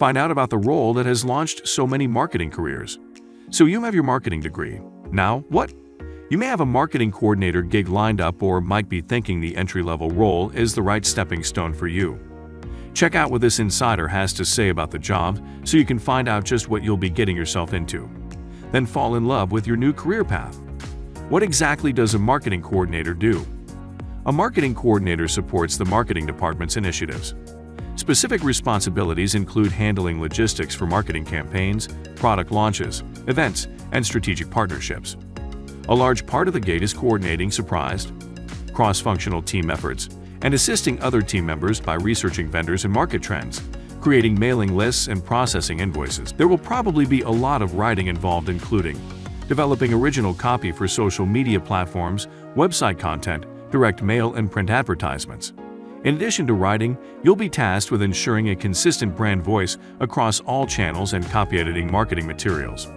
Find out about the role that has launched so many marketing careers. So you have your marketing degree. Now, what? You may have a marketing coordinator gig lined up or might be thinking the entry-level role is the right stepping stone for you. Check out what this insider has to say about the job so you can find out just what you'll be getting yourself into. Then fall in love with your new career path. What exactly does a marketing coordinator do? A marketing coordinator supports the marketing department's initiatives. Specific responsibilities include handling logistics for marketing campaigns, product launches, events, and strategic partnerships. A large part of the gig is coordinating surprised, cross-functional team efforts, and assisting other team members by researching vendors and market trends, creating mailing lists, and processing invoices. There will probably be a lot of writing involved, including developing original copy for social media platforms, website content, direct mail, and print advertisements. In addition to writing, you'll be tasked with ensuring a consistent brand voice across all channels and copy editing marketing materials.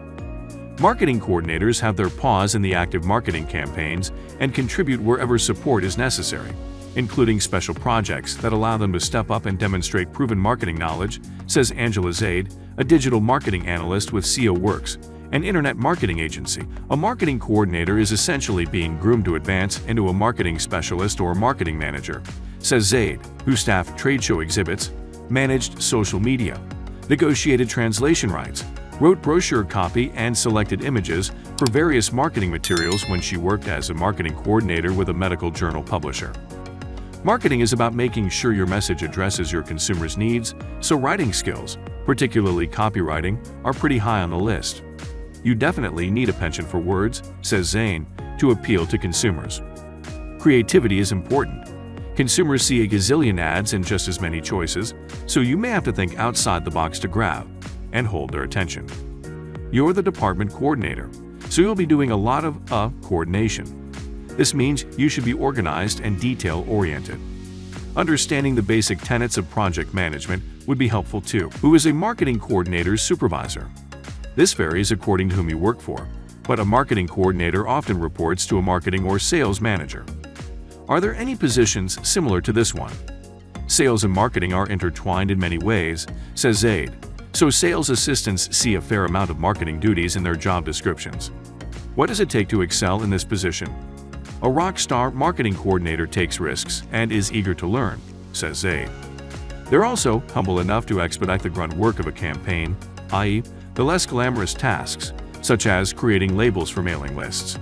Marketing coordinators have their paws in the active marketing campaigns and contribute wherever support is necessary, including special projects that allow them to step up and demonstrate proven marketing knowledge, says Angela Zaid, a digital marketing analyst with CO Works, an internet marketing agency. A marketing coordinator is essentially being groomed to advance into a marketing specialist or marketing manager, says Zaid, who staffed trade show exhibits, managed social media, negotiated translation rights, wrote brochure copy, and selected images for various marketing materials when she worked as a marketing coordinator with a medical journal publisher. Marketing is about making sure your message addresses your consumers' needs, so writing skills, particularly copywriting, are pretty high on the list. You definitely need a penchant for words, says Zain, to appeal to consumers. Creativity is important. Consumers see a gazillion ads and just as many choices, so you may have to think outside the box to grab and hold their attention. You're the department coordinator, so you'll be doing a lot of coordination. This means you should be organized and detail-oriented. Understanding the basic tenets of project management would be helpful too. Who is a marketing coordinator's supervisor? This varies according to whom you work for, but a marketing coordinator often reports to a marketing or sales manager. Are there any positions similar to this one? Sales and marketing are intertwined in many ways, says Zaid, so sales assistants see a fair amount of marketing duties in their job descriptions. What does it take to excel in this position? A rock star marketing coordinator takes risks and is eager to learn, says Zaid. They're also humble enough to expedite the grunt work of a campaign, i.e., the less glamorous tasks, such as creating labels for mailing lists.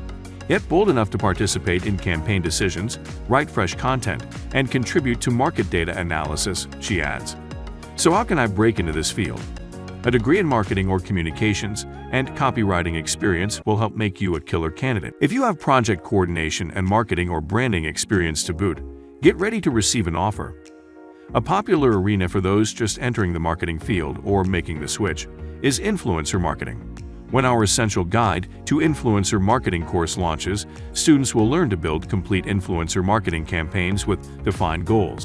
Yet bold enough to participate in campaign decisions, write fresh content, and contribute to market data analysis, she adds. So how can I break into this field? A degree in marketing or communications and copywriting experience will help make you a killer candidate. If you have project coordination and marketing or branding experience to boot, get ready to receive an offer. A popular arena for those just entering the marketing field or making the switch is influencer marketing. When our essential guide to influencer marketing course launches, students will learn to build complete influencer marketing campaigns with defined goals.